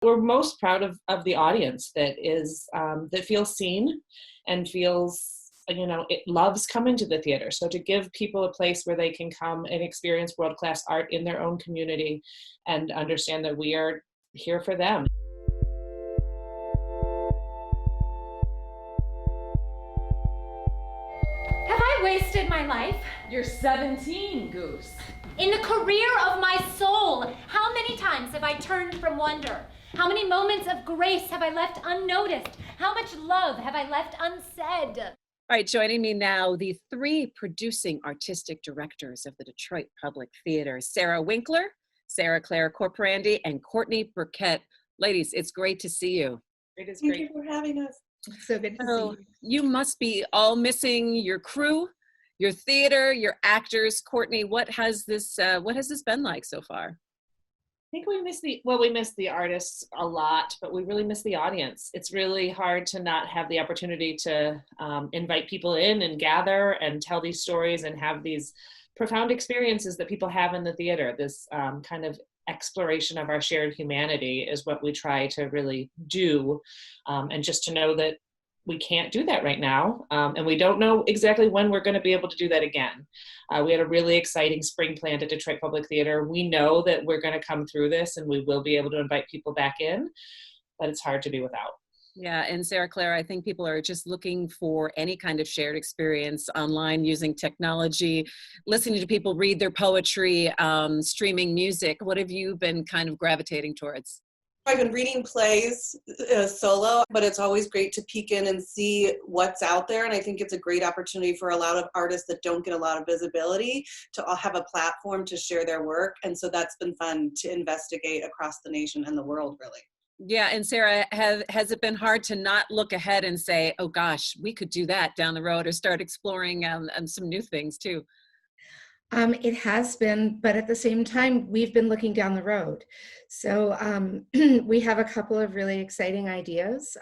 We're most proud of the audience that feels seen and feels, it loves coming to the theater. So to give people a place where they can come and experience world-class art in their own community and understand that we are here for them. Have I wasted my life? You're 17, Goose. In the career of my soul, how many times have I turned from wonder? How many moments of grace have I left unnoticed? How much love have I left unsaid? All right, joining me now, the three producing artistic directors of the Detroit Public Theater, Sarah Winkler, Sarah Claire Corporandi, and Courtney Burkett. Ladies, it's great to see you. It is Thank great. you for having us. It's so good to see you. You must be all missing your crew, your theater, your actors. Courtney, what has this been like so far? I think we miss the artists a lot, but we really miss the audience. It's really hard to not have the opportunity to invite people in and gather and tell these stories and have these profound experiences that people have in the theater. This kind of exploration of our shared humanity is what we try to really do. And just to know that we can't do that right now. And we don't know exactly when we're going to be able to do that again. We had a really exciting spring planned at Detroit Public Theater. We know that we're going to come through this and we will be able to invite people back in, but it's hard to be without. Yeah, and Sarah Claire, I think people are just looking for any kind of shared experience online using technology, listening to people read their poetry, streaming music. What have you been kind of gravitating towards? I've been reading plays solo, but it's always great to peek in and see what's out there. And I think it's a great opportunity for a lot of artists that don't get a lot of visibility to all have a platform to share their work. And so that's been fun to investigate across the nation and the world, really. Yeah, and Sarah, has it been hard to not look ahead and say, oh gosh, we could do that down the road, or start exploring some new things too? It has been, but at the same time, we've been looking down the road. So we have a couple of really exciting ideas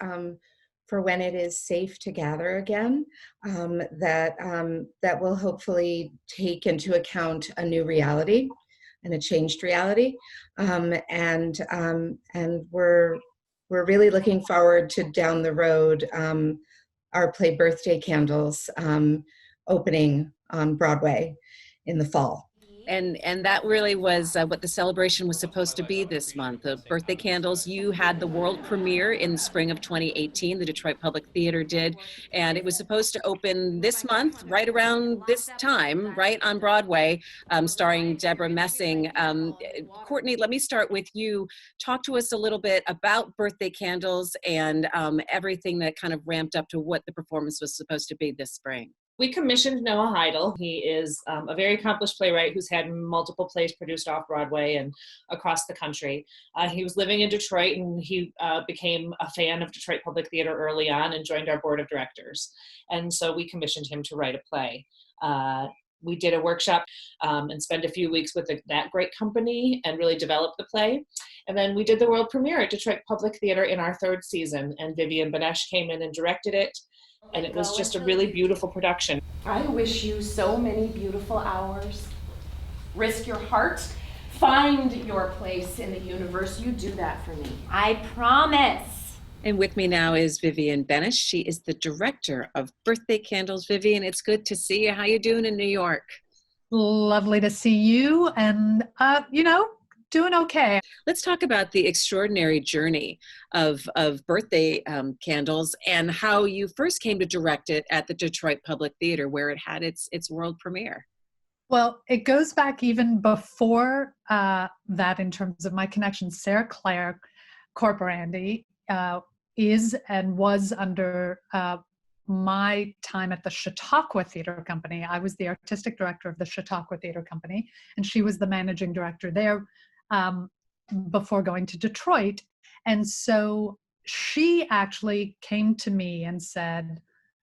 for when it is safe to gather again, that will hopefully take into account a new reality and a changed reality. And we're really looking forward to down the road our play Birthday Candles opening on Broadway in the fall. And that really was what the celebration was supposed to be this month. The Birthday Candles, you had the world premiere in spring of 2018, the Detroit Public Theater did, and it was supposed to open this month, right around this time, right on Broadway, starring Deborah Messing. Courtney, let me start with you. Talk to us a little bit about Birthday Candles and everything that kind of ramped up to what the performance was supposed to be this spring. We commissioned Noah Heidel. He is a very accomplished playwright who's had multiple plays produced off Broadway and across the country. He was living in Detroit, and he became a fan of Detroit Public Theater early on and joined our board of directors. And so we commissioned him to write a play. We did a workshop and spent a few weeks with that great company and really developed the play. And then we did the world premiere at Detroit Public Theater in our third season, and Vivian Benesh came in and directed it. And it was just a really beautiful production. I wish you so many beautiful hours. Risk your heart. Find your place in the universe. You do that for me. I promise. And with me now is Vivian Benesh. She is the director of Birthday Candles. Vivian, it's good to see you. How you doing in New York? Lovely to see you, and doing okay. Let's talk about the extraordinary journey of Birthday Candles and how you first came to direct it at the Detroit Public Theater, where it had its world premiere. Well, it goes back even before that in terms of my connection. Sarah Claire Corporandi is and was under my time at the Chautauqua Theater Company. I was the artistic director of the Chautauqua Theater Company, and she was the managing director there before going to Detroit. And so she actually came to me and said,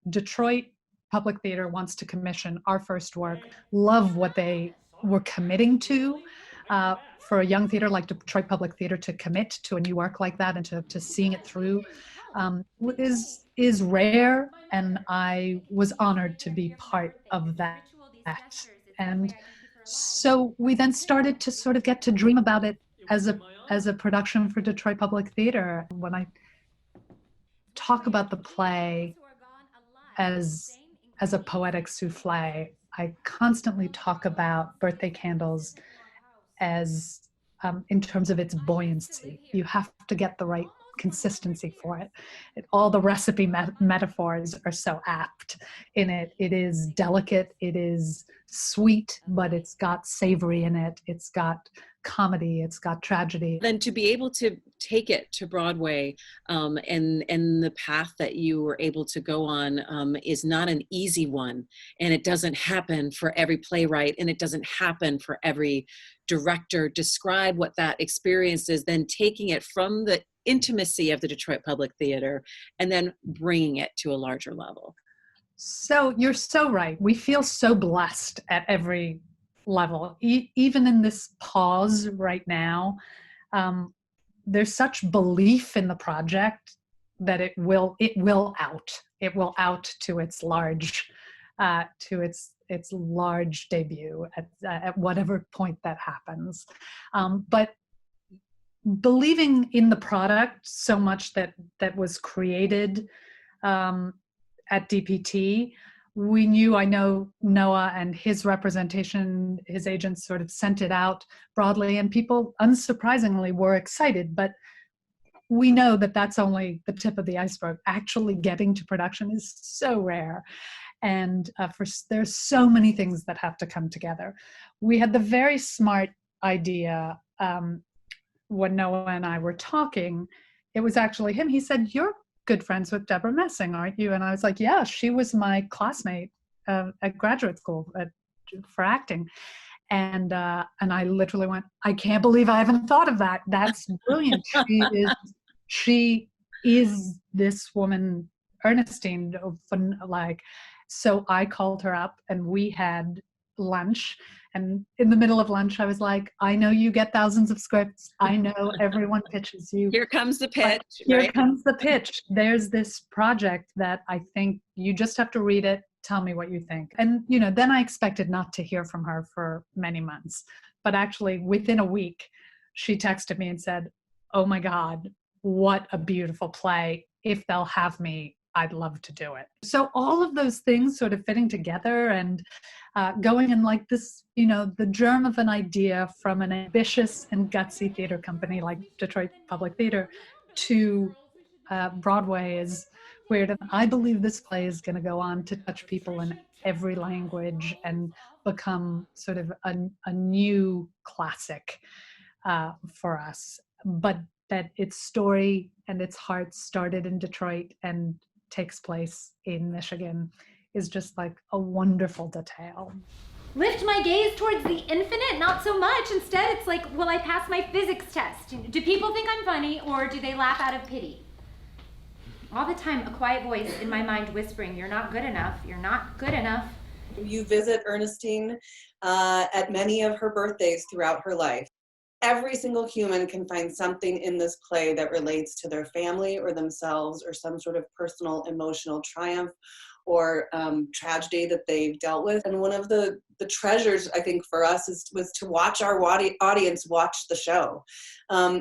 Detroit Public Theater wants to commission our first work. Love what they were committing to. For a young theater like Detroit Public Theater to commit to a new work like that and to seeing it through is rare, and I was honored to be part of that. And so we then started to sort of get to dream about it as a production for Detroit Public Theater, when I talk about the play as a poetic souffle, I constantly talk about Birthday Candles as in terms of its buoyancy. You have to get the right consistency for it. All the recipe metaphors are so apt in it. It is delicate, it is sweet, but it's got savory in it. It's got comedy, it's got tragedy. Then to be able to take it to Broadway and the path that you were able to go on is not an easy one. And it doesn't happen for every playwright, and it doesn't happen for every director. Describe what that experience is, then taking it from the intimacy of the Detroit Public Theater and then bringing it to a larger level. So you're so right. We feel so blessed at every level. Even in this pause right now, there's such belief in the project that it will out to its large debut at whatever point that happens. But believing in the product so much that was created at DPT, we knew, I know Noah and his representation, his agents sort of sent it out broadly, and people unsurprisingly were excited, but we know that that's only the tip of the iceberg. Actually getting to production is so rare. And there's so many things that have to come together. We had the very smart idea when Noah and I were talking. It was actually him. He said, "You're good friends with Deborah Messing, aren't you?" And I was like, "Yeah, she was my classmate at graduate school for acting." And I literally went, "I can't believe I haven't thought of that. That's brilliant." She is this woman, Ernestine, so I called her up and we had lunch. And in the middle of lunch, I was like, "I know you get thousands of scripts. I know everyone pitches you. Here comes the pitch. Here comes the pitch. There's this project that I think you just have to read it. Tell me what you think." And, then I expected not to hear from her for many months. But actually, within a week, she texted me and said, "Oh my God, what a beautiful play. If they'll have me, I'd love to do it." So all of those things sort of fitting together and going in like this, the germ of an idea from an ambitious and gutsy theater company like Detroit Public Theater to Broadway is weird. And I believe this play is going to go on to touch people in every language and become sort of a new classic for us. But that its story and its heart started in Detroit and takes place in Michigan is just like a wonderful detail. Lift my gaze towards the infinite? Not so much. Instead, it's like, will I pass my physics test? Do people think I'm funny, or do they laugh out of pity? All the time, a quiet voice in my mind whispering, "You're not good enough. You're not good enough." You visit Ernestine at many of her birthdays throughout her life. Every single human can find something in this play that relates to their family or themselves or some sort of personal emotional triumph or tragedy that they've dealt with. And one of the treasures, I think, for us was to watch our audience watch the show.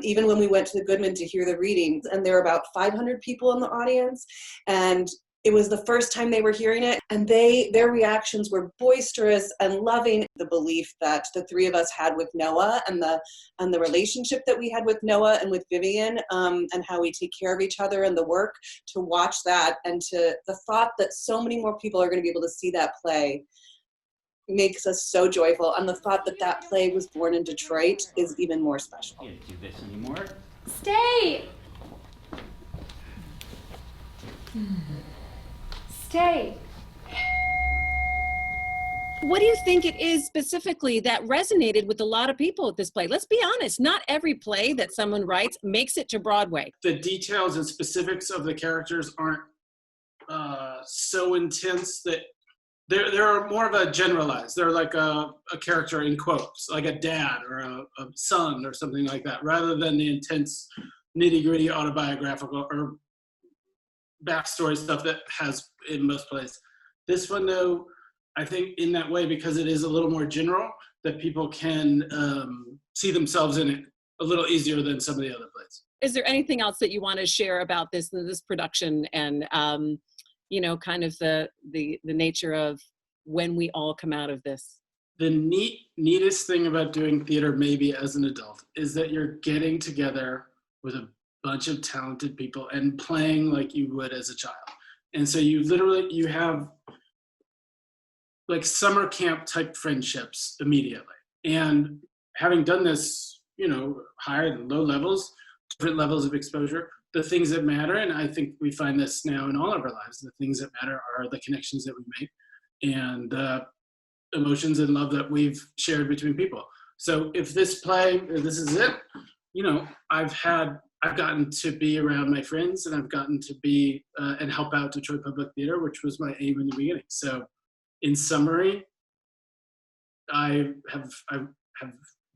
Even when we went to the Goodman to hear the readings, and there were about 500 people in the audience, and it was the first time they were hearing it, and their reactions were boisterous and loving. The belief that the three of us had with Noah and the relationship that we had with Noah and with Vivian, and how we take care of each other and the work, to watch that, and to the thought that so many more people are going to be able to see that play makes us so joyful. And the thought that that play was born in Detroit is even more special. Can't do this anymore. Stay! Stay. What do you think it is specifically that resonated with a lot of people at this play? Let's be honest, not every play that someone writes makes it to Broadway. The details and specifics of the characters aren't so intense that they're more of a generalized. They're like a character in quotes, like a dad or a son or something like that, rather than the intense nitty-gritty autobiographical or backstory stuff that has in most plays. This one, though, I think in that way, because it is a little more general, that people can see themselves in it a little easier than some of the other plays. Is there anything else that you want to share about this production and, kind of the nature of when we all come out of this? The neatest thing about doing theater, maybe as an adult, is that you're getting together with a bunch of talented people and playing like you would as a child. And so you have like summer camp type friendships immediately. And having done this, higher and low levels, different levels of exposure, the things that matter, and I think we find this now in all of our lives, the things that matter are the connections that we make and the emotions and love that we've shared between people. So if this is it, I've gotten to be around my friends, and I've gotten to be and help out Detroit Public Theater, which was my aim in the beginning. So in summary, I have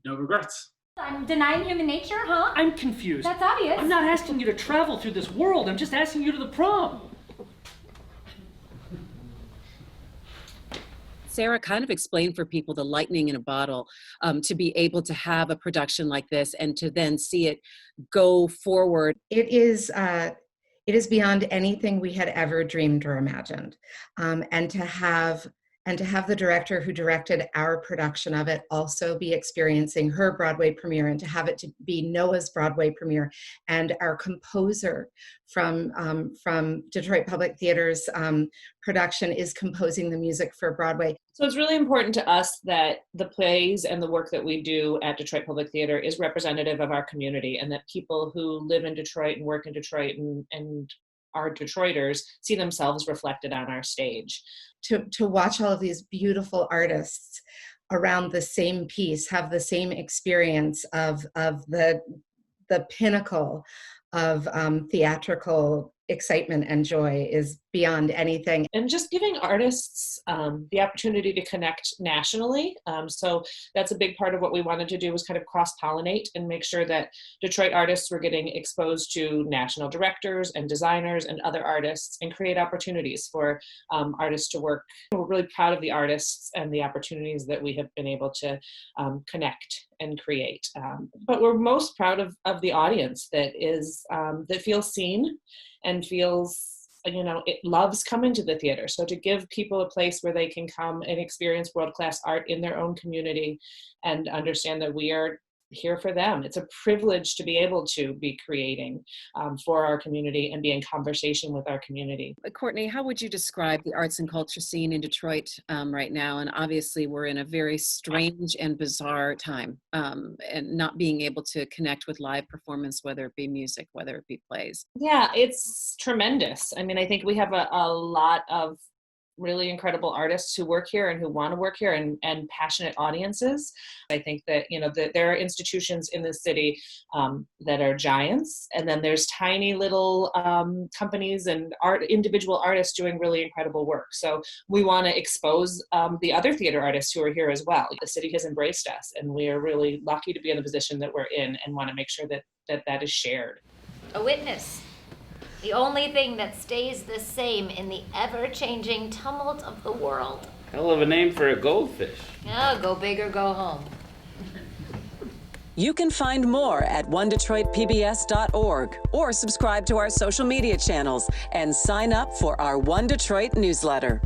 no regrets. I'm denying human nature, huh? I'm confused. That's obvious. I'm not asking you to travel through this world. I'm just asking you to the prom. Sarah kind of explained for people the lightning in a bottle, to be able to have a production like this and to then see it go forward. It is beyond anything we had ever dreamed or imagined, and to have the director who directed our production of it also be experiencing her Broadway premiere, and to have it to be Noah's Broadway premiere, and our composer from Detroit Public Theater's production is composing the music for Broadway. So it's really important to us that the plays and the work that we do at Detroit Public Theater is representative of our community, and that people who live in Detroit and work in Detroit and are Detroiters see themselves reflected on our stage. To watch all of these beautiful artists around the same piece have the same experience of the pinnacle of theatrical excitement and joy is beyond anything. And just giving artists the opportunity to connect nationally. So that's a big part of what we wanted to do, was kind of cross-pollinate and make sure that Detroit artists were getting exposed to national directors and designers and other artists, and create opportunities for artists to work. We're really proud of the artists and the opportunities that we have been able to connect and create. But we're most proud of the audience that feels seen and feels, it loves coming to the theater. So to give people a place where they can come and experience world-class art in their own community and understand that we are here for them. It's a privilege to be able to be creating for our community and be in conversation with our community. Courtney, how would you describe the arts and culture scene in Detroit right now? And obviously we're in a very strange and bizarre time, and not being able to connect with live performance, whether it be music, whether it be plays. Yeah, it's tremendous. I mean, I think we have a lot of really incredible artists who work here and who want to work here, and passionate audiences. I think that, there are institutions in the city that are giants, and then there's tiny little companies and individual artists doing really incredible work. So we want to expose the other theater artists who are here as well. The city has embraced us, and we are really lucky to be in the position that we're in, and want to make sure that is shared. A witness. The only thing that stays the same in the ever-changing tumult of the world. Hell of a name for a goldfish. Oh, go big or go home. You can find more at onedetroitpbs.org, or subscribe to our social media channels and sign up for our One Detroit newsletter.